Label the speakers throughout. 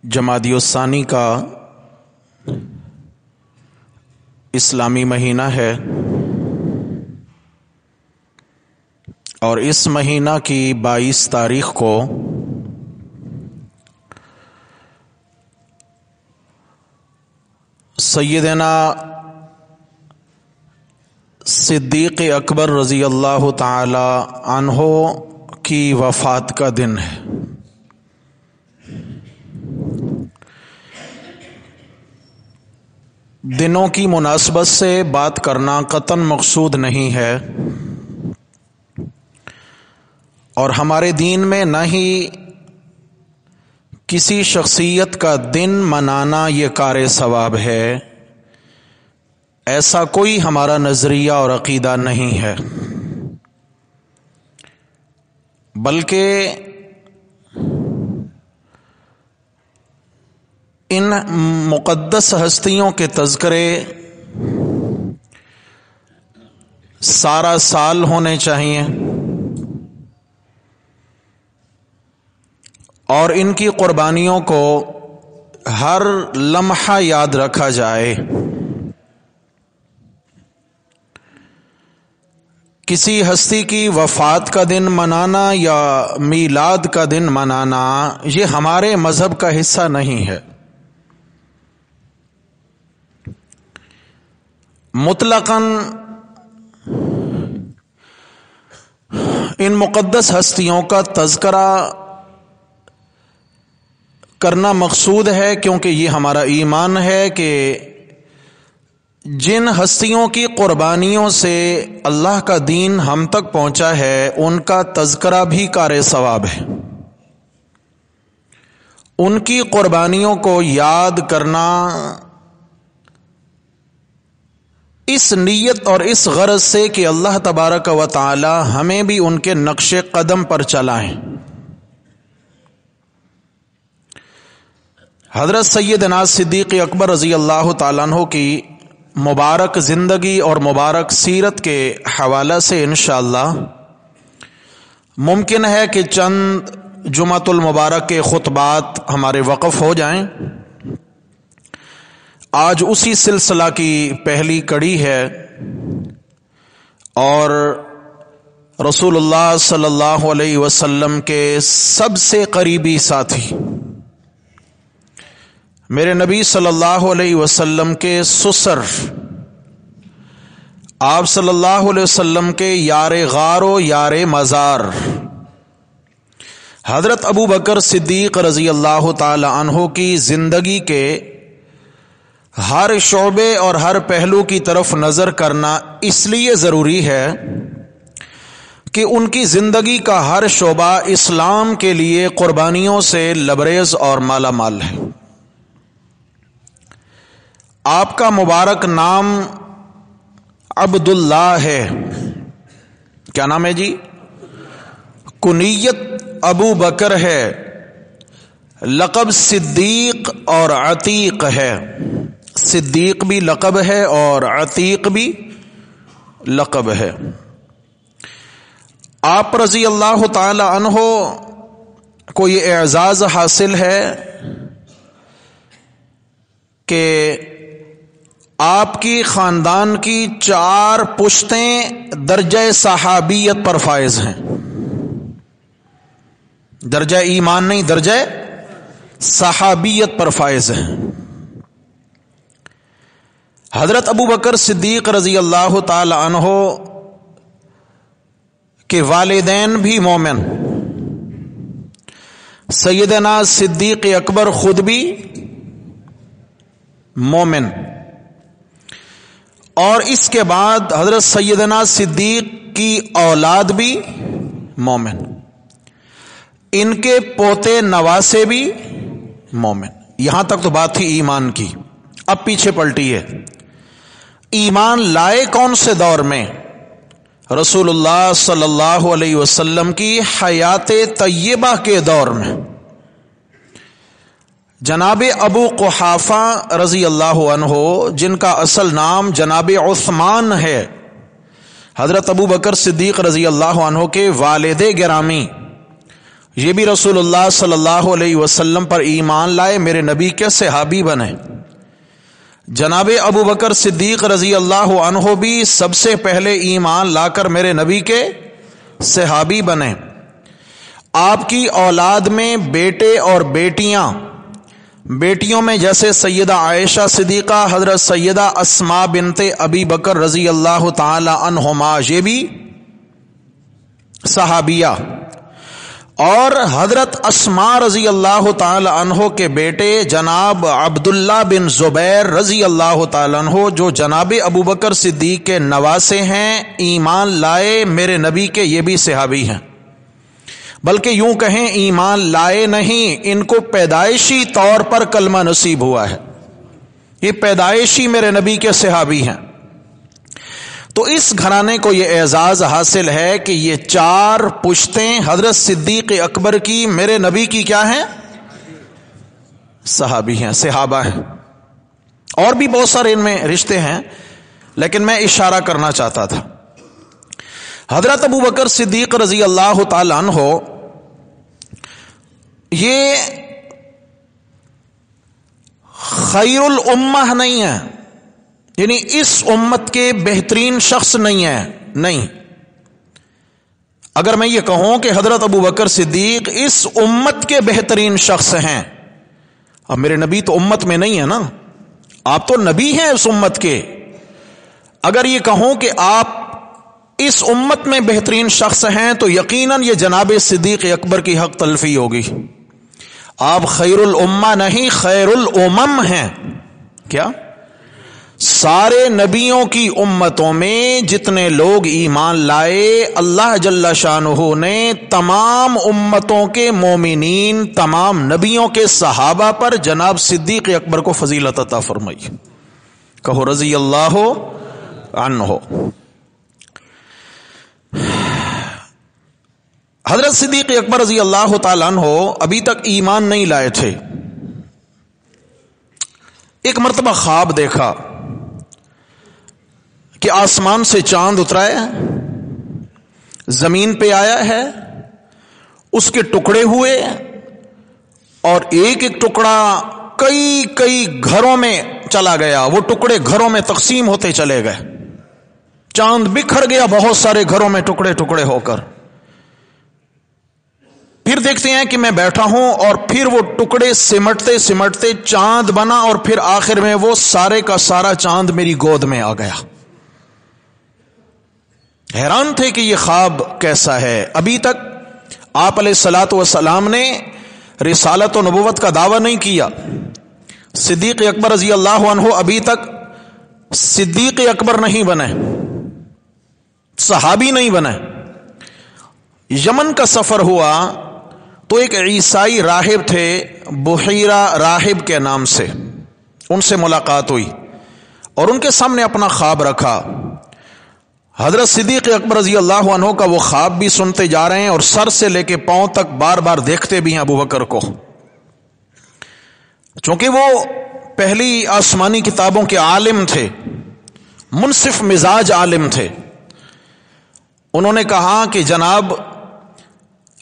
Speaker 1: جمادی الثانی کا اسلامی مہینہ ہے اور اس مہینہ کی 22 تاریخ کو سیدنا صدیق اکبر رضی اللہ تعالی عنہ کی وفات کا دن ہے۔ دنوں کی مناسبت سے بات کرنا قطعاً مقصود نہیں ہے، اور ہمارے دین میں نہ ہی کسی شخصیت کا دن منانا یہ کار ثواب ہے، ایسا کوئی ہمارا نظریہ اور عقیدہ نہیں ہے، بلکہ ان مقدس ہستیوں کے تذکرے سارا سال ہونے چاہیے اور ان کی قربانیوں کو ہر لمحہ یاد رکھا جائے۔ کسی ہستی کی وفات کا دن منانا یا میلاد کا دن منانا یہ ہمارے مذہب کا حصہ نہیں ہے۔ مطلقاً ان مقدس ہستیوں کا تذکرہ کرنا مقصود ہے، کیونکہ یہ ہمارا ایمان ہے کہ جن ہستیوں کی قربانیوں سے اللہ کا دین ہم تک پہنچا ہے ان کا تذکرہ بھی کار ثواب ہے۔ ان کی قربانیوں کو یاد کرنا اس نیت اور اس غرض سے کہ اللہ تبارک و تعالی ہمیں بھی ان کے نقش قدم پر چلائیں۔ حضرت سیدنا صدیق اکبر رضی اللہ تعالیٰ عنہ کی مبارک زندگی اور مبارک سیرت کے حوالہ سے انشاءاللہ ممکن ہے کہ چند جمعۃ المبارک کے خطبات ہمارے وقف ہو جائیں۔ آج اسی سلسلہ کی پہلی کڑی ہے اور رسول اللہ صلی اللہ علیہ وسلم کے سب سے قریبی ساتھی، میرے نبی صلی اللہ علیہ وسلم کے سسر، آپ صلی اللہ علیہ وسلم کے یار غار و یار مزار حضرت ابو بکر صدیق رضی اللہ تعالی عنہ کی زندگی کے ہر شعبے اور ہر پہلو کی طرف نظر کرنا اس لیے ضروری ہے کہ ان کی زندگی کا ہر شعبہ اسلام کے لیے قربانیوں سے لبریز اور مالا مال ہے۔ آپ کا مبارک نام عبداللہ ہے۔ کیا نام ہے جی؟ کنیت ابو بکر ہے، لقب صدیق اور عتیق ہے۔ صدیق بھی لقب ہے اور عتیق بھی لقب ہے۔ آپ رضی اللہ تعالی عنہ کو یہ اعزاز حاصل ہے کہ آپ کی خاندان کی 4 پشتیں درجہ صحابیت پر فائز ہیں۔ درجہ ایمان نہیں، درجہ صحابیت پر فائز ہیں۔ حضرت ابو بکر صدیق رضی اللہ تعالی عنہ کے والدین بھی مومن، سیدنا صدیق اکبر خود بھی مومن، اور اس کے بعد حضرت سیدنا صدیق کی اولاد بھی مومن، ان کے پوتے نواسے بھی مومن۔ یہاں تک تو بات تھی ایمان کی، اب پیچھے پلٹی ہے۔ ایمان لائے کون سے دور میں؟ رسول اللہ صلی اللہ علیہ وسلم کی حیات طیبہ کے دور میں۔ جناب ابو قحافہ رضی اللہ عنہ، جن کا اصل نام جناب عثمان ہے، حضرت ابو بکر صدیق رضی اللہ عنہ کے والد گرامی یہ بھی رسول اللہ صلی اللہ علیہ وسلم پر ایمان لائے، میرے نبی کے صحابی بنے۔ جناب ابو بکر صدیق رضی اللہ عنہ بھی سب سے پہلے ایمان لا کر میرے نبی کے صحابی بنے۔ آپ کی اولاد میں بیٹے اور بیٹیاں، بیٹیوں میں جیسے سیدہ عائشہ صدیقہ، حضرت سیدہ اسماء بنت ابی بکر رضی اللہ تعالی عنہما، یہ بھی صحابیہ، اور حضرت اسماء رضی اللہ تعالی عنہ کے بیٹے جناب عبداللہ بن زبیر رضی اللہ تعالی عنہ، جو جناب ابو بکر صدیق کے نواسے ہیں، ایمان لائے میرے نبی کے، یہ بھی صحابی ہیں۔ بلکہ یوں کہیں ایمان لائے نہیں، ان کو پیدائشی طور پر کلمہ نصیب ہوا ہے، یہ پیدائشی میرے نبی کے صحابی ہیں۔ تو اس گھرانے کو یہ اعزاز حاصل ہے کہ یہ چار پشتیں حضرت صدیق اکبر کی میرے نبی کی کیا ہیں؟ صحابی ہیں، صحابہ ہیں۔ اور بھی بہت سارے ان میں رشتے ہیں، لیکن میں اشارہ کرنا چاہتا تھا۔ حضرت ابو بکر صدیق رضی اللہ تعالی عنہ یہ خیر الامہ نہیں ہے، یعنی اس امت کے بہترین شخص نہیں ہے، نہیں۔ اگر میں یہ کہوں کہ حضرت ابو بکر صدیق اس امت کے بہترین شخص ہیں، اب میرے نبی تو امت میں نہیں ہے نا، آپ تو نبی ہیں اس امت کے۔ اگر یہ کہوں کہ آپ اس امت میں بہترین شخص ہیں تو یقیناً یہ جناب صدیق اکبر کی حق تلفی ہوگی۔ آپ خیر الامہ نہیں، خیر الامم ہیں۔ کیا؟ سارے نبیوں کی امتوں میں جتنے لوگ ایمان لائے، اللہ جل شانہ نے تمام امتوں کے مومنین، تمام نبیوں کے صحابہ پر جناب صدیق اکبر کو فضیلت عطا فرمائی۔ کہو رضی اللہ عنہ۔ حضرت صدیق اکبر رضی اللہ تعالیٰ عنہ ابھی تک ایمان نہیں لائے تھے۔ ایک مرتبہ خواب دیکھا کہ آسمان سے چاند اترا ہے، زمین پہ آیا ہے، اس کے ٹکڑے ہوئے، اور ایک ایک ٹکڑا کئی کئی گھروں میں چلا گیا، وہ ٹکڑے گھروں میں تقسیم ہوتے چلے گئے، چاند بکھر گیا بہت سارے گھروں میں ٹکڑے ٹکڑے ہو کر۔ پھر دیکھتے ہیں کہ میں بیٹھا ہوں، اور پھر وہ ٹکڑے سمٹتے سمٹتے چاند بنا، اور پھر آخر میں وہ سارے کا سارا چاند میری گود میں آ گیا۔ حیران تھے کہ یہ خواب کیسا ہے۔ ابھی تک آپ علیہ الصلوۃ والسلام نے رسالت و نبوت کا دعویٰ نہیں کیا۔ صدیق اکبر رضی اللہ عنہ ابھی تک صدیق اکبر نہیں بنے، صحابی نہیں بنے۔ یمن کا سفر ہوا تو ایک عیسائی راہب تھے، بحیرہ راہب کے نام سے، ان سے ملاقات ہوئی اور ان کے سامنے اپنا خواب رکھا۔ حضرت صدیق اکبر رضی اللہ عنہ کا وہ خواب بھی سنتے جا رہے ہیں، اور سر سے لے کے پاؤں تک بار بار دیکھتے بھی ہیں ابو بکر کو، چونکہ وہ پہلی آسمانی کتابوں کے عالم تھے، منصف مزاج عالم تھے۔ انہوں نے کہا کہ جناب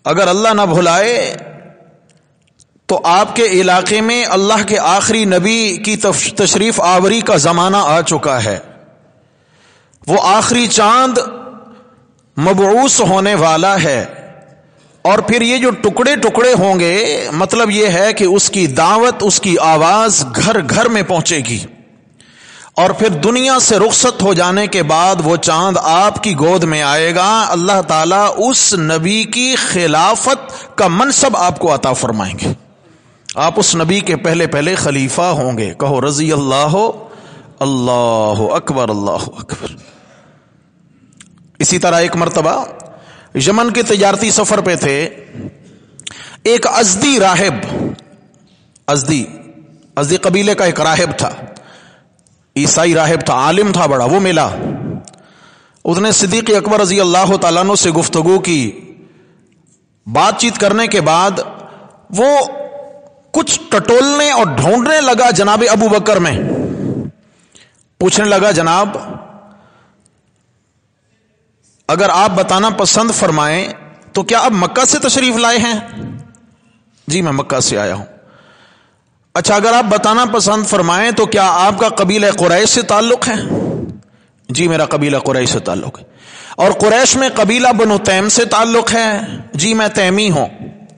Speaker 1: اگر اللہ نہ بھلائے تو آپ کے علاقے میں اللہ کے آخری نبی کی تشریف آوری کا زمانہ آ چکا ہے، وہ آخری چاند مبعوث ہونے والا ہے، اور پھر یہ جو ٹکڑے ٹکڑے ہوں گے، مطلب یہ ہے کہ اس کی دعوت، اس کی آواز گھر گھر میں پہنچے گی، اور پھر دنیا سے رخصت ہو جانے کے بعد وہ چاند آپ کی گود میں آئے گا، اللہ تعالیٰ اس نبی کی خلافت کا منصب آپ کو عطا فرمائیں گے، آپ اس نبی کے پہلے پہلے خلیفہ ہوں گے۔ کہو رضی اللہ، اللہ اکبر، اللہ اکبر۔ اسی طرح ایک مرتبہ یمن کے تجارتی سفر پہ تھے، ایک ازدی راہب، ازدی قبیلے کا ایک راہب تھا، عیسائی راہب تھا، عالم تھا بڑا، وہ ملا۔ اس نے صدیق اکبر رضی اللہ تعالیٰ عنہ سے گفتگو کی، بات چیت کرنے کے بعد وہ کچھ ٹٹولنے اور ڈھونڈنے لگا جناب ابو بکر میں، پوچھنے لگا جناب اگر آپ بتانا پسند فرمائیں تو کیا اب مکہ سے تشریف لائے ہیں؟ جی میں مکہ سے آیا ہوں. اچھا اگر آپ بتانا پسند فرمائیں تو کیا آپ کا قبیلہ قریش سے تعلق ہے؟ جی میرا قبیلہ قریش سے تعلق ہے. اور قریش میں قبیلہ بنو تیم سے تعلق ہے؟ جی میں تیمی ہوں،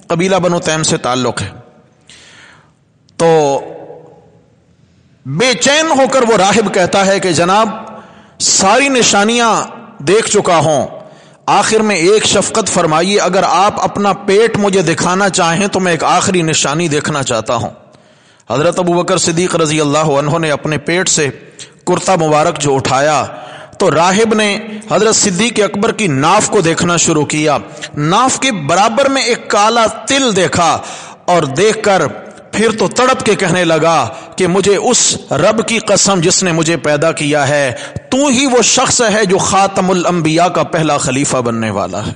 Speaker 1: قبیلہ بنو تیم سے تعلق ہے. تو بے چین ہو کر وہ راہب کہتا ہے کہ جناب ساری نشانیاں دیکھ چکا ہوں، آخر میں ایک شفقت فرمائیے، اگر آپ اپنا پیٹ مجھے دکھانا چاہیں تو میں ایک آخری نشانی دیکھنا چاہتا ہوں. حضرت ابوبکر صدیق رضی اللہ عنہ نے اپنے پیٹ سے کرتا مبارک جو اٹھایا تو راہب نے حضرت صدیق اکبر کی ناف کو دیکھنا شروع کیا. ناف کے برابر میں ایک کالا تل دیکھا اور دیکھ کر پھر تو تڑپ کے کہنے لگا کہ مجھے اس رب کی قسم جس نے مجھے پیدا کیا ہے، تو ہی وہ شخص ہے جو خاتم الانبیاء کا پہلا خلیفہ بننے والا ہے.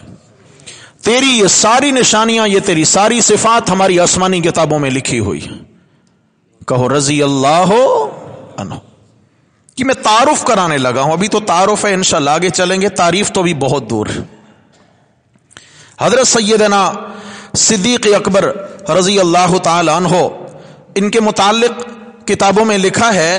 Speaker 1: تیری یہ ساری نشانیاں، یہ تیری ساری صفات ہماری آسمانی کتابوں میں لکھی ہوئی ہیں. کہو رضی اللہ عنہ. کہ میں تعارف کرانے لگا ہوں، ابھی تو تعارف ہے، انشاءاللہ آگے چلیں گے، تعریف تو بھی بہت دور ہے. حضرت سیدنا صدیق اکبر رضی اللہ تعالی عنہ، ان کے متعلق کتابوں میں لکھا ہے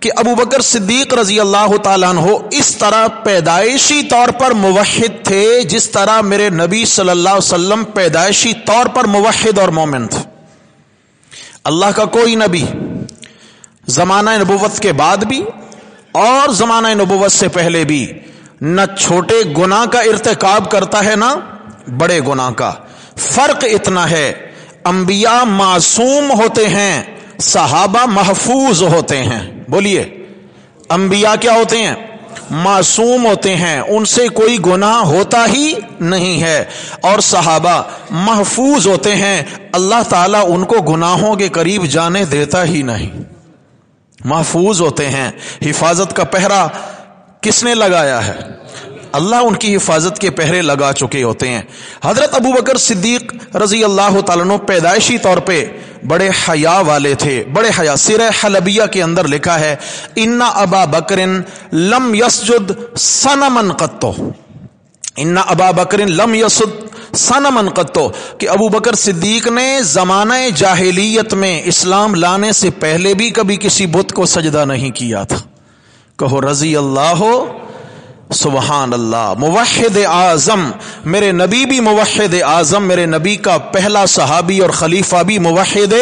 Speaker 1: کہ ابوبکر صدیق رضی اللہ تعالی عنہ اس طرح پیدائشی طور پر موحد تھے جس طرح میرے نبی صلی اللہ علیہ وسلم پیدائشی طور پر موحد اور مومن تھے. اللہ کا کوئی نبی زمانہ نبوت کے بعد بھی اور زمانہ نبوت سے پہلے بھی نہ چھوٹے گناہ کا ارتکاب کرتا ہے نہ بڑے گناہ کا. فرق اتنا ہے انبیاء معصوم ہوتے ہیں، صحابہ محفوظ ہوتے ہیں. بولیے انبیاء کیا ہوتے ہیں؟ معصوم ہوتے ہیں، ان سے کوئی گناہ ہوتا ہی نہیں ہے. اور صحابہ محفوظ ہوتے ہیں، اللہ تعالیٰ ان کو گناہوں کے قریب جانے دیتا ہی نہیں. محفوظ ہوتے ہیں. حفاظت کا پہرا کس نے لگایا ہے؟ اللہ ان کی حفاظت کے پہرے لگا چکے ہوتے ہیں. حضرت ابوبکر صدیق رضی اللہ تعالیٰ عنہ پیدائشی طور پہ بڑے حیا والے تھے، بڑے حیا. سیرہ حلبیہ کے اندر لکھا ہے ان ابا بکر لم یسجد صنما قط، ان ابا بکر لم یسجد صنما قط، کہ ابو بکر صدیق نے زمانہ جاہلیت میں اسلام لانے سے پہلے بھی کبھی کسی بت کو سجدہ نہیں کیا تھا. کہو رضی اللہ سبحان اللہ. موحد اعظم میرے نبی بھی موحد اعظم، میرے نبی کا پہلا صحابی اور خلیفہ بھی موحد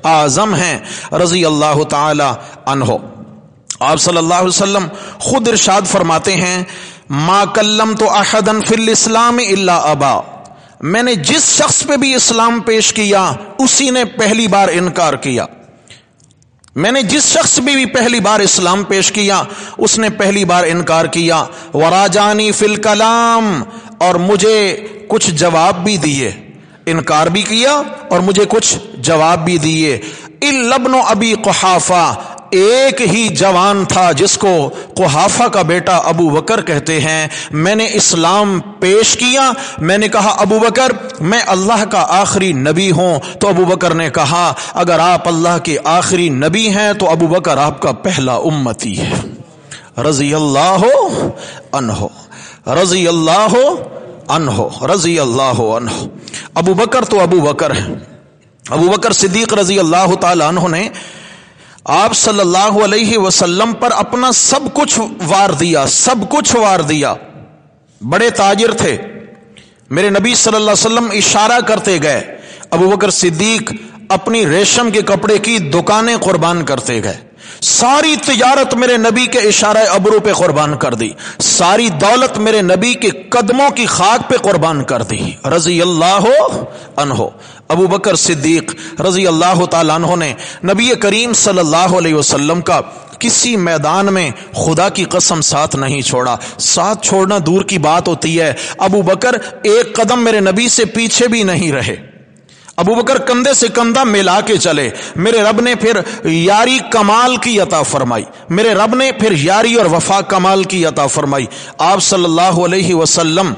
Speaker 1: اعظم ہیں رضی اللہ تعالی عنہ. آپ صلی اللہ علیہ وسلم خود ارشاد فرماتے ہیں ما کلمت احدا فی الاسلام الا ابا، میں نے جس شخص پہ بھی اسلام پیش کیا اسی نے پہلی بار انکار کیا. میں نے جس شخص بھی پہلی بار اسلام پیش کیا اس نے پہلی بار انکار کیا. وراجانی فی الکلام، اور مجھے کچھ جواب بھی دیے، انکار بھی کیا اور مجھے کچھ جواب بھی دیے. الا ابن ابی قحافہ، ایک ہی جوان تھا جس کو قحافہ کا بیٹا ابو بکر کہتے ہیں. میں نے اسلام پیش کیا، میں نے کہا ابو بکر میں اللہ کا آخری نبی ہوں، تو ابو بکر نے کہا اگر آپ اللہ کے آخری نبی ہیں تو ابو بکر آپ کا پہلا امتی ہے. رضی اللہ عنہ، رضی اللہ عنہ، رضی اللہ عنہ. ابو بکر تو ابو بکر ہے. ابو بکر صدیق رضی اللہ تعالی عنہ نے آپ صلی اللہ علیہ وسلم پر اپنا سب کچھ وار دیا، سب کچھ وار دیا. بڑے تاجر تھے. میرے نبی صلی اللہ علیہ وسلم اشارہ کرتے گئے، ابو بکر صدیق اپنی ریشم کے کپڑے کی دکانیں قربان کرتے گئے. ساری تجارت میرے نبی کے اشارہ ابرو پہ قربان کر دی. ساری دولت میرے نبی کے قدموں کی خاک پہ قربان کر دی. رضی اللہ عنہ. ابو بکر صدیق رضی اللہ تعالیٰ عنہ نے نبی کریم صلی اللہ علیہ وسلم کا کسی میدان میں خدا کی قسم ساتھ نہیں چھوڑا. ساتھ چھوڑنا دور کی بات ہوتی ہے، ابو بکر ایک قدم میرے نبی سے پیچھے بھی نہیں رہے. ابو بکر کندھے سے کندھا ملا کے چلے. میرے رب نے پھر یاری کمال کی عطا فرمائی، میرے رب نے پھر یاری اور وفا کمال کی عطا فرمائی. آپ صلی اللہ علیہ وسلم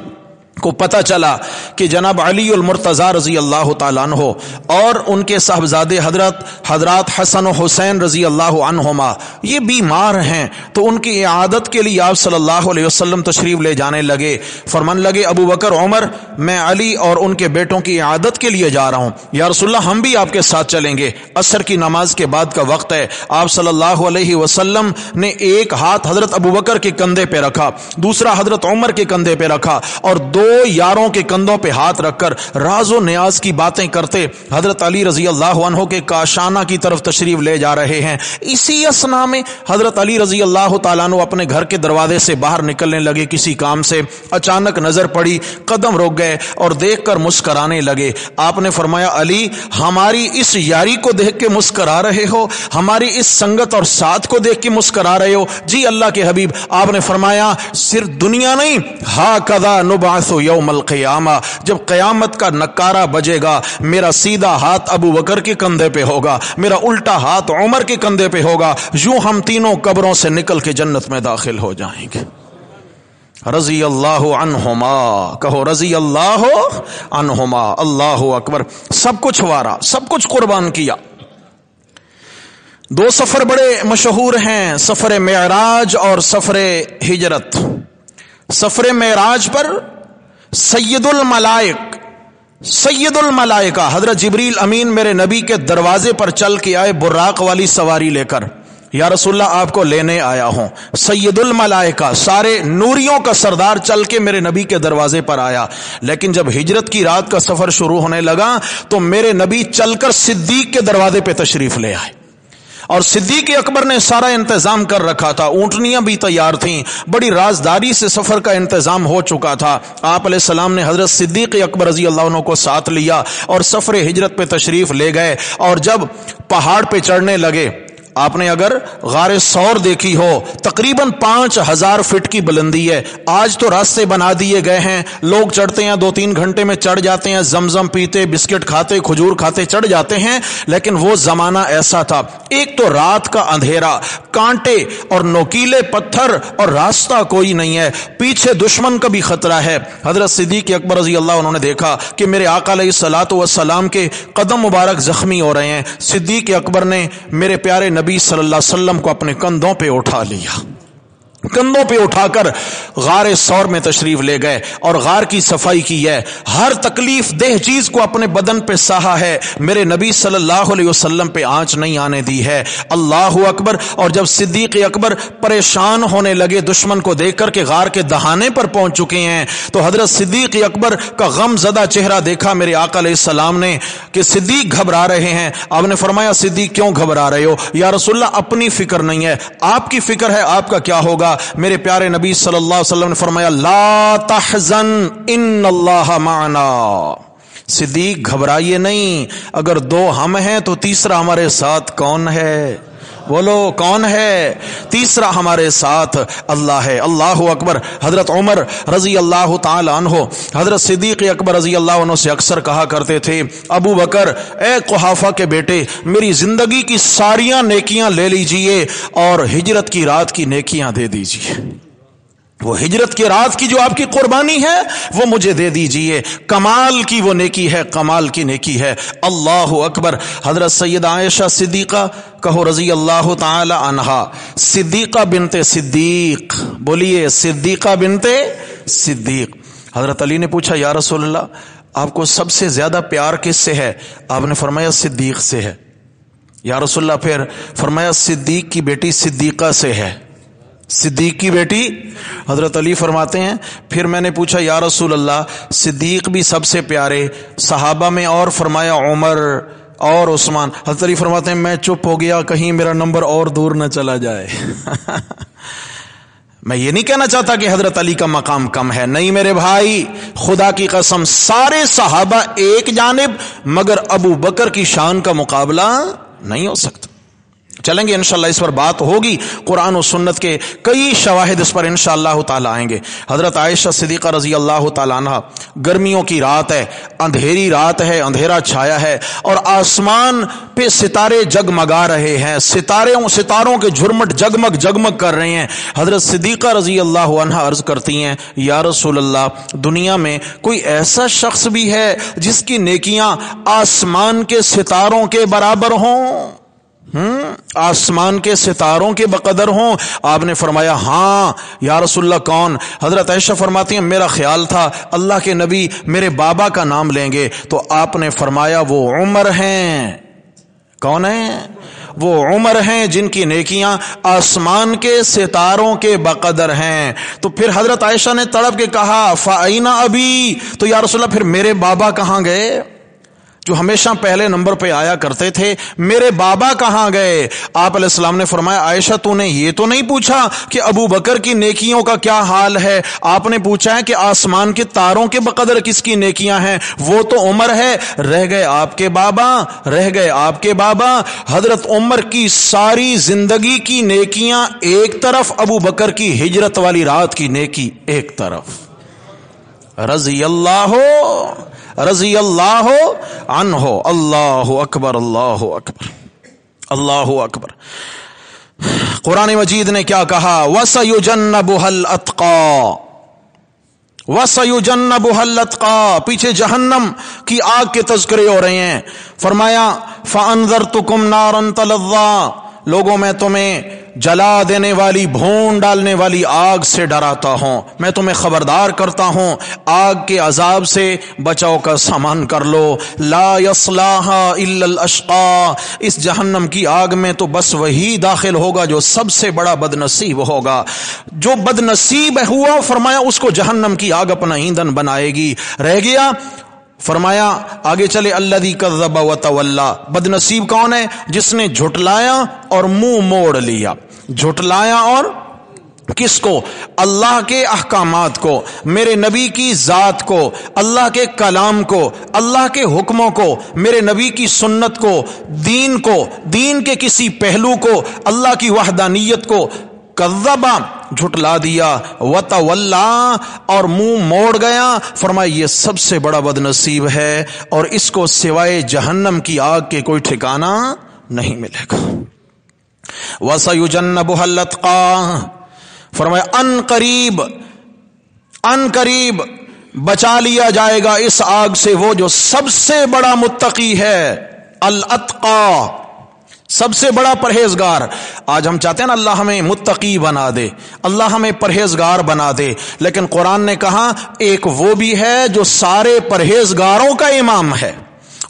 Speaker 1: کو پتہ چلا کہ جناب علی المرتضی رضی اللہ تعالیٰ عنہ اور ان کے صاحبزادے حضرات حسن و حسین رضی اللہ عنہما یہ بیمار ہیں، تو ان کی اعادت کے لیے آپ صلی اللہ علیہ وسلم تشریف لے جانے لگے. فرمان لگے ابو بکر عمر میں علی اور ان کے بیٹوں کی اعادت کے لیے جا رہا ہوں، یا رسول اللہ ہم بھی آپ کے ساتھ چلیں گے. عصر کی نماز کے بعد کا وقت ہے. آپ صلی اللہ علیہ وسلم نے ایک ہاتھ حضرت ابو بکر کے کندھے پہ رکھا، دوسرا حضرت عمر کے کندھے پہ رکھا، اور دو یاروں کے کندھوں پہ ہاتھ رکھ کر راز و نیاز کی باتیں کرتے حضرت علی رضی اللہ عنہ کے کاشانہ کی طرف تشریف لے جا رہے ہیں. اسی اثنا میں حضرت علی رضی اللہ تعالیٰ عنہ اپنے گھر کے دروازے سے باہر نکلنے لگے کسی کام سے. اچانک نظر پڑی، قدم روک گئے اور دیکھ کر مسکرانے لگے. آپ نے فرمایا علی ہماری اس یاری کو دیکھ کے مسکرا رہے ہو، ہماری اس سنگت اور ساتھ کو دیکھ کے مسکرا رہے ہو؟ جی اللہ کے حبیب. آپ نے فرمایا صرف دنیا نہیں، ہاکذا نبعث یوم القیامہ، جب قیامت کا نکارہ بجے گا میرا سیدھا ہاتھ ابو بکر کے کندھے پہ ہوگا، میرا الٹا ہاتھ عمر کے کندھے پہ ہوگا، یوں ہم تینوں قبروں سے نکل کے جنت میں داخل ہو جائیں گے. رضی اللہ عنہما، کہو رضی اللہ عنہما. اللہ اکبر. سب کچھ وارا، سب کچھ قربان کیا. دو سفر بڑے مشہور ہیں، سفر معراج اور سفر ہجرت. سفر معراج پر سید الملائکہ حضرت جبریل امین میرے نبی کے دروازے پر چل کے آئے براق والی سواری لے کر. یا رسول اللہ آپ کو لینے آیا ہوں. سید الملائکہ سارے نوریوں کا سردار چل کے میرے نبی کے دروازے پر آیا. لیکن جب ہجرت کی رات کا سفر شروع ہونے لگا تو میرے نبی چل کر صدیق کے دروازے پہ تشریف لے آئے، اور صدیق اکبر نے سارا انتظام کر رکھا تھا. اونٹنیاں بھی تیار تھیں، بڑی رازداری سے سفر کا انتظام ہو چکا تھا. آپ علیہ السلام نے حضرت صدیق اکبر رضی اللہ عنہ کو ساتھ لیا اور سفر ہجرت پہ تشریف لے گئے. اور جب پہاڑ پہ چڑھنے لگے، آپ نے اگر غار ثور دیکھی ہو تقریباً 5000 فٹ کی بلندی ہے. آج تو راستے بنا دیے گئے ہیں، لوگ چڑھتے ہیں 2-3 گھنٹے میں چڑھ جاتے ہیں، زمزم پیتے، بسکٹ کھاتے، کھجور کھاتے چڑھ جاتے ہیں. لیکن وہ زمانہ ایسا تھا، ایک تو رات کا اندھیرا، کانٹے اور نوکیلے پتھر اور راستہ کوئی نہیں ہے، پیچھے دشمن کا بھی خطرہ ہے. حضرت صدیق اکبر رضی اللہ عنہ نے دیکھا کہ میرے آقا علیہ الصلوۃ والسلام کے قدم مبارک زخمی ہو رہے ہیں. صدیق اکبر نے میرے پیارے نبی صلی اللہ علیہ وسلم کو اپنے کندھوں پہ اٹھا لیا، کندھوں پہ اٹھا کر غار ثور میں تشریف لے گئے اور غار کی صفائی کی ہے. ہر تکلیف دہ چیز کو اپنے بدن پہ سہا ہے، میرے نبی صلی اللہ علیہ وسلم پہ آنچ نہیں آنے دی ہے. اللہ اکبر. اور جب صدیق اکبر پریشان ہونے لگے دشمن کو دیکھ کر کہ غار کے دہانے پر پہنچ چکے ہیں، تو حضرت صدیق اکبر کا غم زدہ چہرہ دیکھا میرے آقا علیہ السلام نے کہ صدیق گھبرا رہے ہیں. آپ نے فرمایا صدیق کیوں گھبرا رہے ہو؟ یا رسول اللہ اپنی فکر نہیں ہے، آپ کی فکر ہے، آپ کا کیا ہوگا؟ میرے پیارے نبی صلی اللہ علیہ وسلم نے فرمایا لا تحزن ان اللہ معنا. صدیق گھبرائیے نہیں، اگر 2 ہم ہیں تو تیسرا ہمارے ساتھ کون ہے؟ بولو کون ہے؟ تیسرا ہمارے ساتھ اللہ ہے. اللہ اکبر. حضرت عمر رضی اللہ تعالی عنہ حضرت صدیق اکبر رضی اللہ عنہ سے اکثر کہا کرتے تھے ابو بکر اے قحافہ کے بیٹے، میری زندگی کی ساریاں نیکیاں لے لیجئے اور ہجرت کی رات کی نیکیاں دے دیجئے. وہ ہجرت کی رات کی جو آپ کی قربانی ہے وہ مجھے دے دیجئے. کمال کی وہ نیکی ہے، کمال کی نیکی ہے. اللہ اکبر. حضرت سید عائشہ صدیقہ کہو رضی اللہ تعالی عنہا، صدیقہ بنت صدیق، بولیے صدیقہ بنت صدیق. حضرت علی نے پوچھا یا رسول اللہ آپ کو سب سے زیادہ پیار کس سے ہے؟ آپ نے فرمایا صدیق سے ہے. یا رسول اللہ پھر؟ فرمایا صدیق کی بیٹی صدیقہ سے ہے. صدیق کی بیٹی؟ حضرت علی فرماتے ہیں پھر میں نے پوچھا یا رسول اللہ صدیق بھی سب سے پیارے صحابہ میں؟ اور فرمایا عمر اور عثمان. حضرت علی فرماتے ہیں میں چپ ہو گیا کہیں میرا نمبر اور دور نہ چلا جائے. میں یہ نہیں کہنا چاہتا کہ حضرت علی کا مقام کم ہے، نہیں میرے بھائی، خدا کی قسم سارے صحابہ ایک جانب، مگر ابو بکر کی شان کا مقابلہ نہیں ہو سکتا. چلیں گے انشاءاللہ، اس پر بات ہوگی، قرآن و سنت کے کئی شواہد اس پر انشاءاللہ تعالی آئیں گے۔ حضرت عائشہ صدیقہ رضی اللہ تعالیٰ عنہ، گرمیوں کی رات ہے، اندھیری رات ہے، اندھیرا چھایا ہے اور آسمان پہ ستارے جگمگا رہے ہیں، ستاروں کے جھرمٹ جگمگ جگمگ کر رہے ہیں۔ حضرت صدیقہ رضی اللہ عنہ عرض کرتی ہیں، یا رسول اللہ، دنیا میں کوئی ایسا شخص بھی ہے جس کی نیکیاں آسمان کے ستاروں کے برابر ہوں؟ آسمان کے ستاروں کے بقدر ہوں؟ آپ نے فرمایا ہاں یا رسول اللہ، کون؟ حضرت عائشہ فرماتی ہیں میرا خیال تھا اللہ کے نبی میرے بابا کا نام لیں گے، تو آپ نے فرمایا وہ عمر ہیں۔ کون ہیں؟ وہ عمر ہیں جن کی نیکیاں آسمان کے ستاروں کے بقدر ہیں۔ تو پھر حضرت عائشہ نے تڑپ کے کہا فَأَيْنَ أَبِي، تو یا رسول اللہ پھر میرے بابا کہاں گئے جو ہمیشہ پہلے نمبر پہ آیا کرتے تھے؟ میرے بابا کہاں گئے؟ آپ علیہ السلام نے فرمایا عائشہ تو نے یہ تو نہیں پوچھا کہ ابو بکر کی نیکیوں کا کیا حال ہے، آپ نے پوچھا ہے کہ آسمان کے تاروں کے بقدر کس کی نیکیاں ہیں؟ وہ تو عمر ہے، رہ گئے آپ کے بابا، رہ گئے آپ کے بابا۔ حضرت عمر کی ساری زندگی کی نیکیاں ایک طرف، ابو بکر کی ہجرت والی رات کی نیکی ایک طرف۔ رضی اللہ عنہ۔ اللہ اکبر، اللہ اکبر، اللہ اکبر۔ قرآن مجید نے کیا کہا؟ وَسَيُجَنَّبُهَا الْأَتْقَى، وَسَيُجَنَّبُهَا الْأَتْقَى، پیچھے جہنم کی آگ کے تذکرے ہو رہے ہیں۔ فرمایا فَأَنذَرْتُكُمْ نَارًا تَلَظَّىٰ، لوگوں میں تمہیں جلا دینے والی، بھون ڈالنے والی آگ سے ڈراتا ہوں، میں تمہیں خبردار کرتا ہوں، آگ کے عذاب سے بچاؤ کا سامان کر لو۔ لا یصلاھا الا الاشقا، اس جہنم کی آگ میں تو بس وہی داخل ہوگا جو سب سے بڑا بد نصیب ہوگا۔ جو بد نصیب ہوا فرمایا اس کو جہنم کی آگ اپنا ایندھن بنائے گی۔ رہ گیا فرمایا آگے چلے الذی کذب وتولی، بد نصیب کون ہے؟ جس نے جھٹلایا اور منہ موڑ لیا۔ جھٹلایا اور کس کو؟ اللہ کے احکامات کو، میرے نبی کی ذات کو، اللہ کے کلام کو، اللہ کے حکموں کو، میرے نبی کی سنت کو، دین کے کسی پہلو کو، اللہ کی وحدانیت کو کذبا جھٹلا دیا، وتولا اور منہ موڑ گیا۔ فرمایا یہ سب سے بڑا بد نصیب ہے اور اس کو سوائے جہنم کی آگ کے کوئی ٹھکانہ نہیں ملے گا۔ وَسَيُجَنَّبُهَا الْأَتْقَى، فرمایا ان قریب بچا لیا جائے گا اس آگ سے وہ جو سب سے بڑا متقی ہے، الاتقى، سب سے بڑا پرہیزگار۔ آج ہم چاہتے ہیں نا اللہ ہمیں متقی بنا دے، اللہ ہمیں پرہیزگار بنا دے، لیکن قرآن نے کہا ایک وہ بھی ہے جو سارے پرہیزگاروں کا امام ہے۔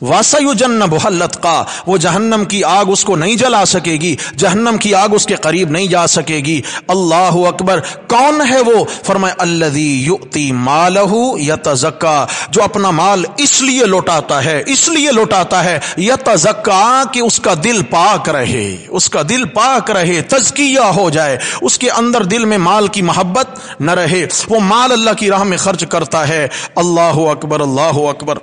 Speaker 1: وَسَيُجَنَّبُهَا الْأَتْقَى، وہ جہنم کی آگ اس کو نہیں جلا سکے گی، جہنم کی آگ اس کے قریب نہیں جا سکے گی۔ اللہ اکبر۔ کون ہے وہ؟ فرمایا الذی یؤتی مالہ یتزکا، جو اپنا مال اس لیے لوٹاتا ہے یتزکا کہ اس کا دل پاک رہے، اس کا دل پاک رہے، تزکیہ ہو جائے، اس کے اندر دل میں مال کی محبت نہ رہے، وہ مال اللہ کی راہ میں خرچ کرتا ہے۔ اللہ اکبر، اللہ اکبر۔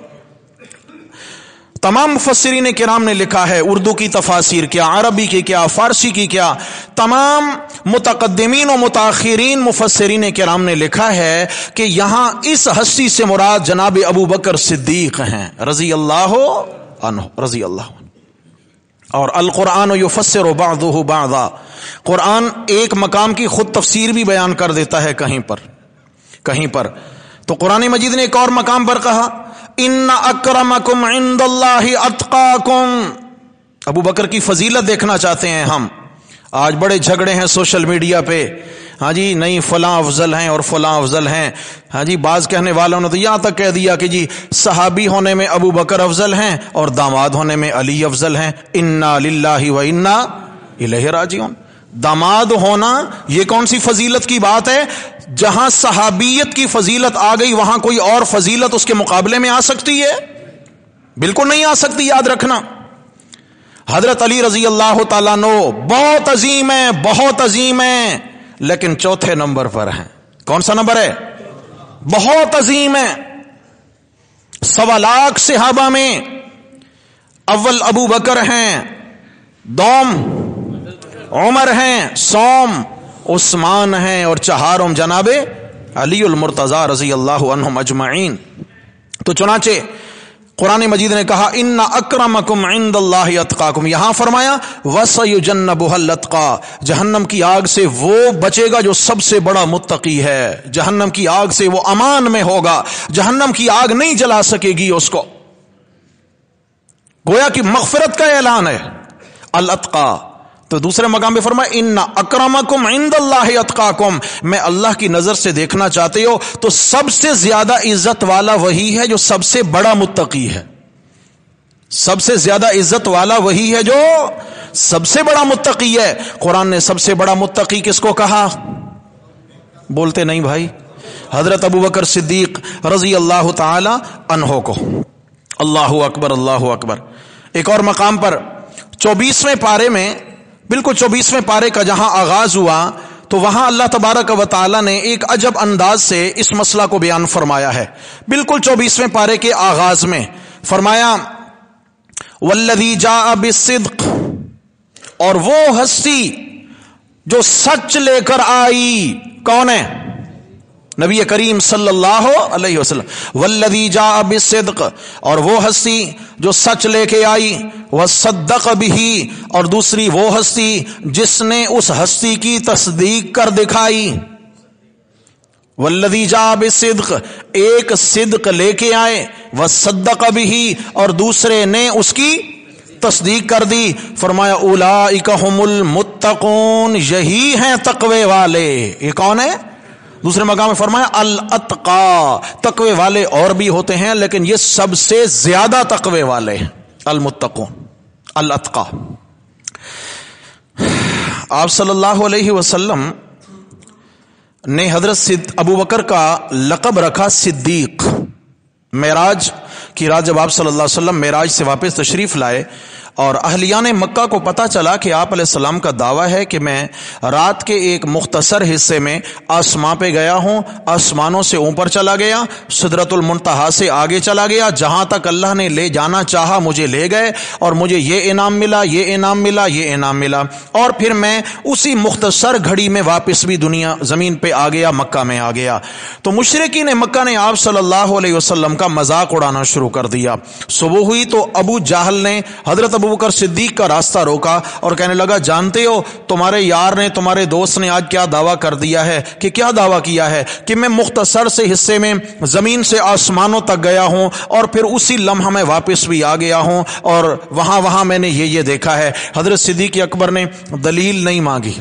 Speaker 1: تمام مفسرین کرام نے لکھا ہے، اردو کی تفاسیر کیا، عربی کی کیا، فارسی کی کیا، تمام متقدمین و متاخرین مفسرین کرام نے لکھا ہے کہ یہاں اس ہستی سے مراد جناب ابو بکر صدیق ہیں رضی اللہ عنہ، رضی اللہ عنہ۔ اور القرآن یفسر بعضہ بعضا، قرآن ایک مقام کی خود تفسیر بھی بیان کر دیتا ہے کہیں پر۔ تو قرآن مجید نے ایک اور مقام پر کہا ان اکرمکم عند اللہ اتقاکم۔ ابو بکر کی فضیلت دیکھنا چاہتے ہیں ہم، آج بڑے جھگڑے ہیں سوشل میڈیا پہ، ہاں جی نہیں فلاں افضل ہیں اور فلاں افضل ہیں، ہاں جی بعض کہنے والوں نے تو یہاں تک کہہ دیا کہ جی صحابی ہونے میں ابو بکر افضل ہیں اور داماد ہونے میں علی افضل ہیں۔ انا للہ و انا الیہ راجعون۔ داماد ہونا یہ کون سی فضیلت کی بات ہے؟ جہاں صحابیت کی فضیلت آ گئی وہاں کوئی اور فضیلت اس کے مقابلے میں آ سکتی ہے؟ بالکل نہیں آ سکتی، یاد رکھنا۔ حضرت علی رضی اللہ تعالیٰ عنہ بہت عظیم ہیں، بہت عظیم ہیں، لیکن چوتھے نمبر پر ہیں۔ کون سا نمبر ہے؟ بہت عظیم ہیں۔ 1.25 لاکھ صحابہ میں اول ابو بکر ہیں، دوم عمر ہیں، سوم عثمان ہیں، اور چہارم جناب علی المرتضی رضی اللہ عنہم اجمعین۔ تو چنانچہ قرآن مجید نے کہا ان اکرمکم عند اللہ اتقاکم، یہاں فرمایا وسیجنبها الاتقى، جہنم کی آگ سے وہ بچے گا جو سب سے بڑا متقی ہے، جہنم کی آگ سے وہ امان میں ہوگا، جہنم کی آگ نہیں جلا سکے گی اس کو۔ گویا کہ مغفرت کا اعلان ہے الاتقى۔ تو دوسرے مقام پہ فرمایا ان اکرمکم عند اللہ اتقاکم، میں اللہ کی نظر سے دیکھنا چاہتے ہو تو سب سے زیادہ عزت والا وہی ہے جو سب سے بڑا متقی ہے، سب سے زیادہ عزت والا وہی ہے جو سب سے بڑا متقی ہے۔ قرآن نے سب سے بڑا متقی کس کو کہا؟ بولتے نہیں بھائی، حضرت ابوبکر صدیق رضی اللہ تعالی عنہ کو۔ اللہ اکبر اللہ اکبر۔ ایک اور مقام پر 24ویں پارے میں، بالکل 24ویں پارے کا جہاں آغاز ہوا تو وہاں اللہ تبارک و تعالی نے ایک عجب انداز سے اس مسئلہ کو بیان فرمایا ہے۔ بالکل 24ویں پارے کے آغاز میں فرمایا والذی جاء بالصدق، اور وہ ہستی جو سچ لے کر آئی، کون ہے؟ نبی کریم صلی اللہ علیہ وسلم۔ والذی جاء بالصدق، اور وہ ہستی جو سچ لے کے آئی، وصدق بہ، اور دوسری وہ ہستی جس نے اس ہستی کی تصدیق کر دکھائی۔ والذی جاء بالصدق، ایک صدق لے کے آئے، وصدق بہ، اور دوسرے نے اس کی تصدیق کر دی۔ فرمایا اولئک هم المتقون، یہی ہیں تقوی والے۔ یہ کون ہے؟ دوسرے مقام میں فرمایا الاتقى، تقوی والے اور بھی ہوتے ہیں لیکن یہ سب سے زیادہ تقوی والے ہیں، المتقون الاتقى۔ آپ صلی اللہ علیہ وسلم نے حضرت ابوبکر کا لقب رکھا صدیق۔ معراج کی رات جب آپ صلی اللہ علیہ وسلم معراج سے واپس تشریف لائے اور اہلیان مکہ کو پتہ چلا کہ آپ علیہ السلام کا دعویٰ ہے کہ میں رات کے ایک مختصر حصے میں آسمان پہ گیا ہوں، آسمانوں سے اوپر چلا گیا، سدرۃ المنتہا سے آگے چلا گیا، جہاں تک اللہ نے لے جانا چاہا مجھے لے گئے، اور مجھے یہ انعام ملا، یہ انعام ملا، یہ انعام ملا، اور پھر میں اسی مختصر گھڑی میں واپس بھی دنیا زمین پہ آ گیا، مکہ میں آ گیا۔ تو مشرکین مکہ نے آپ صلی اللہ علیہ وسلم کا مذاق اڑانا شروع کر دیا۔ صبح ہوئی تو ابو جہل نے حضرت ابوبکر صدیق کا راستہ روکا اور کہنے لگا جانتے ہو تمہارے یار نے، تمہارے دوست نے آج کیا دعویٰ کر دیا ہے؟ کہ کیا دعویٰ کیا ہے؟ کہ میں مختصر سے حصے میں زمین سے آسمانوں تک گیا ہوں اور پھر اسی لمحہ میں واپس بھی آ گیا ہوں، اور وہاں میں نے یہ دیکھا ہے۔ حضرت صدیق اکبر نے دلیل نہیں مانگی،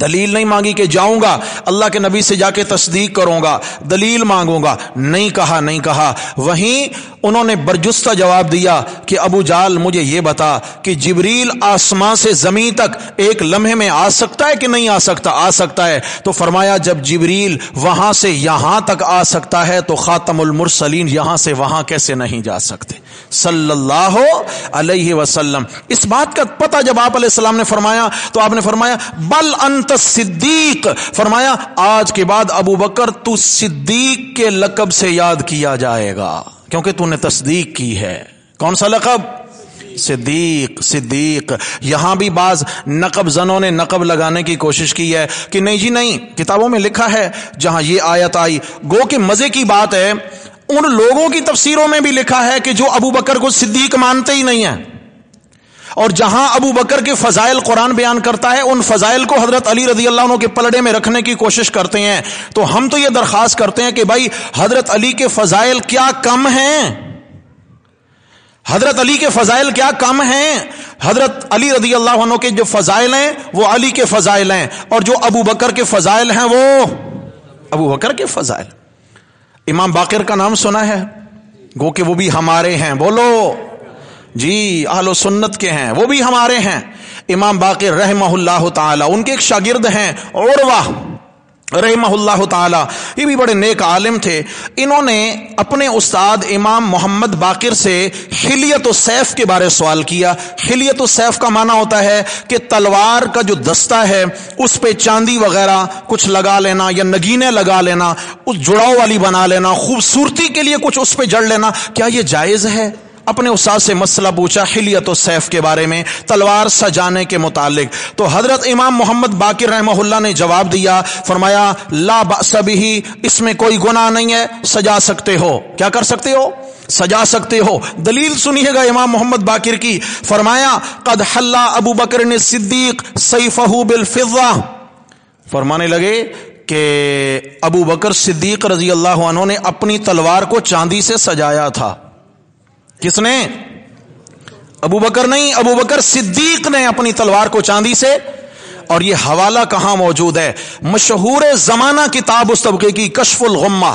Speaker 1: دلیل نہیں مانگی کہ جاؤں گا اللہ کے نبی سے جا کے تصدیق کروں گا، دلیل مانگوں گا، نہیں کہا۔ وہیں انہوں نے برجستہ جواب دیا کہ ابو جال مجھے یہ بتا کہ جبریل آسمان سے زمین تک ایک لمحے میں آ سکتا ہے کہ نہیں آ سکتا؟ آ سکتا ہے۔ تو فرمایا جب جبریل وہاں سے یہاں تک آ سکتا ہے تو خاتم المرسلین یہاں سے وہاں کیسے نہیں جا سکتے صلی اللہ علیہ وسلم۔ اس بات کا پتہ جب آپ علیہ السلام نے فرمایا تو آپ نے فرمایا بل انت صدیق، فرمایا آج کے بعد ابو بکر تو صدیق کے لقب سے یاد کیا جائے گا کیونکہ تو نے تصدیق کی ہے۔ کون سا لقب؟ صدیق۔ یہاں بھی بعض نقب زنوں نے نقب لگانے کی کوشش کی ہے کہ نہیں جی نہیں، کتابوں میں لکھا ہے جہاں یہ آیت آئی، گو کہ مزے کی بات ہے ان لوگوں کی تفسیروں میں بھی لکھا ہے کہ جو ابو بکر کو صدیق مانتے ہی نہیں ہیں، اور جہاں ابو بکر کے فضائل قرآن بیان کرتا ہے ان فضائل کو حضرت علی رضی اللہ عنہ کے پلڑے میں رکھنے کی کوشش کرتے ہیں۔ تو ہم تو یہ درخواست کرتے ہیں کہ بھائی حضرت علی کے فضائل کیا کم ہیں؟ حضرت علی کے فضائل کیا کم ہیں؟ حضرت علی رضی اللہ عنہ کے جو فضائل ہیں وہ علی کے فضائل ہیں، اور جو ابو بکر کے فضائل ہیں وہ ابو بکر کے فضائل۔ امام باقر کا نام سنا ہے؟ گو کہ وہ بھی ہمارے ہیں، بولو جی، اہل و سنت کے ہیں، وہ بھی ہمارے ہیں۔ امام باقر رحمہ اللہ تعالی، ان کے ایک شاگرد ہیں عروہ رحمہ اللہ تعالی، یہ بھی بڑے نیک عالم تھے۔ انہوں نے اپنے استاد امام محمد باقر سے خلیت السیف کے بارے سوال کیا۔ خلیت السیف کا معنی ہوتا ہے کہ تلوار کا جو دستہ ہے اس پہ چاندی وغیرہ کچھ لگا لینا یا نگینے لگا لینا، اس جڑاؤ والی بنا لینا، خوبصورتی کے لیے کچھ اس پہ جڑ لینا، کیا یہ جائز ہے؟ اپنے استاد سے مسئلہ پوچھا حلیت السیف کے بارے میں، تلوار سجانے کے متعلق، تو حضرت امام محمد باقر رحمہ اللہ نے جواب دیا، فرمایا لا بأس بہ، اس میں کوئی گناہ نہیں ہے، سجا سکتے ہو۔ کیا کر سکتے ہو؟ سجا سکتے ہو۔ دلیل سنیے گا امام محمد باقر کی، فرمایا قد حلا ابو بکر الصدیق سیفہ بالفضہ، فرمانے لگے کہ ابو بکر صدیق رضی اللہ عنہ نے اپنی تلوار کو چاندی سے سجایا تھا۔ کس نے؟ ابو بکر نہیں، ابو بکر صدیق نے اپنی تلوار کو چاندی سے۔ اور یہ حوالہ کہاں موجود ہے؟ مشہور زمانہ کتاب اس طبقے کی کشف الغمہ،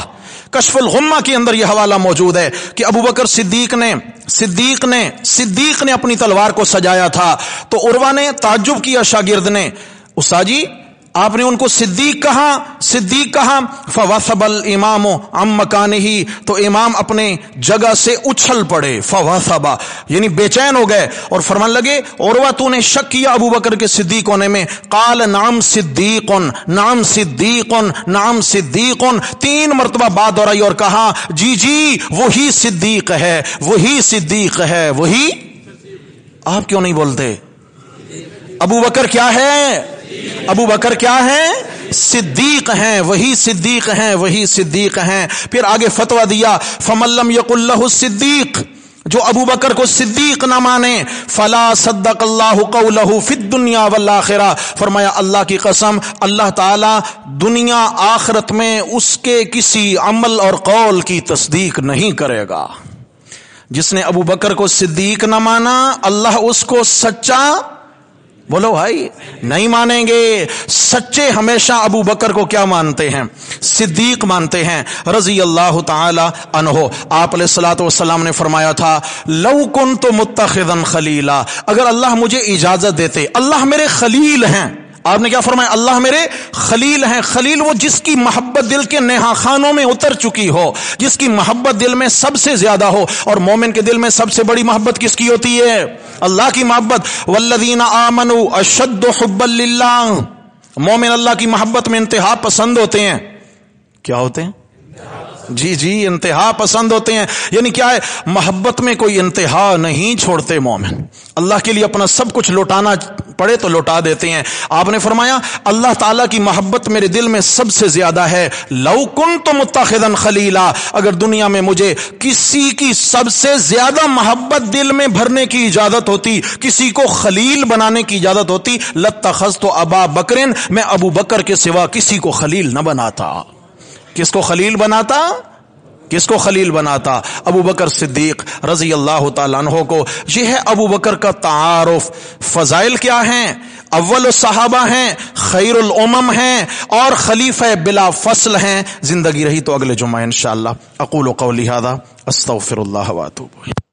Speaker 1: کشف الغمہ کے اندر یہ حوالہ موجود ہے کہ ابو بکر صدیق نے اپنی تلوار کو سجایا تھا۔ تو عروہ نے تعجب کیا، شاگرد نے، استاد جی آپ نے ان کو صدیق کہا، فوثب الامام عن مکانہ، تو امام اپنے جگہ سے اچھل پڑے، فوثب یعنی بے چین ہو گئے، اور فرمان لگے عروہ تو نے شک کیا ابو بکر کے صدیق ہونے میں؟ قال نعم صدیق، نعم صدیق، نعم صدیق، 3 مرتبہ بات دہرائی اور کہا جی وہی صدیق ہے، وہی صدیق ہے، وہی۔ آپ کیوں نہیں بولتے؟ ابو بکر کیا ہے؟ ابو بکر کیا ہے؟ صدیق ہیں، وہی صدیق ہیں، وہی صدیق ہیں۔ پھر آگے فتویٰ دیا فمن لم یقل لہ الصدیق، جو ابو بکر کو صدیق نہ مانے، فلا صدق اللہ قولہ فی الدنیا والآخرہ، فرمایا اللہ کی قسم اللہ تعالی دنیا آخرت میں اس کے کسی عمل اور قول کی تصدیق نہیں کرے گا۔ جس نے ابو بکر کو صدیق نہ مانا اللہ اس کو سچا، بولو بھائی، نہیں مانیں گے۔ سچے ہمیشہ ابو بکر کو کیا مانتے ہیں؟ صدیق مانتے ہیں رضی اللہ تعالی عنہ۔ آپ علیہ الصلوۃ والسلام نے فرمایا تھا لو کنت متخذا خلیلا، اگر اللہ مجھے اجازت دیتے، اللہ میرے خلیل ہیں۔ آپ نے کیا فرمایا؟ اللہ میرے خلیل ہیں۔ خلیل وہ جس کی محبت دل کے نہا خانوں میں اتر چکی ہو، جس کی محبت دل میں سب سے زیادہ ہو، اور مومن کے دل میں سب سے بڑی محبت کس کی ہوتی ہے؟ اللہ کی محبت۔ والذین آمنوا اشد حبا للہ، مومن اللہ کی محبت میں انتہا پسند ہوتے ہیں۔ کیا ہوتے ہیں؟ جی انتہا پسند ہوتے ہیں، یعنی کیا ہے؟ محبت میں کوئی انتہا نہیں چھوڑتے مومن، اللہ کے لیے اپنا سب کچھ لوٹانا پڑے تو لوٹا دیتے ہیں۔ آپ نے فرمایا اللہ تعالیٰ کی محبت میرے دل میں سب سے زیادہ ہے۔ لو کنت متخذا خلیلا، اگر دنیا میں مجھے کسی کی سب سے زیادہ محبت دل میں بھرنے کی اجازت ہوتی، کسی کو خلیل بنانے کی اجازت ہوتی، لاتخذت ابا بکر، میں ابو بکر کے سوا کسی کو خلیل نہ بناتا۔ کس کو خلیل بناتا؟ کس کو خلیل بناتا؟ ابو بکر صدیق رضی اللہ تعالیٰ عنہ کو۔ یہ ہے ابو بکر کا تعارف۔ فضائل کیا ہیں؟ اول الصحابہ ہیں، خیر الامم ہیں، اور خلیفہ بلا فصل ہیں۔ زندگی رہی تو اگلے جمعہ انشاءاللہ۔ اقول قولی ھذا استغفر اللہ واتوب الیہ۔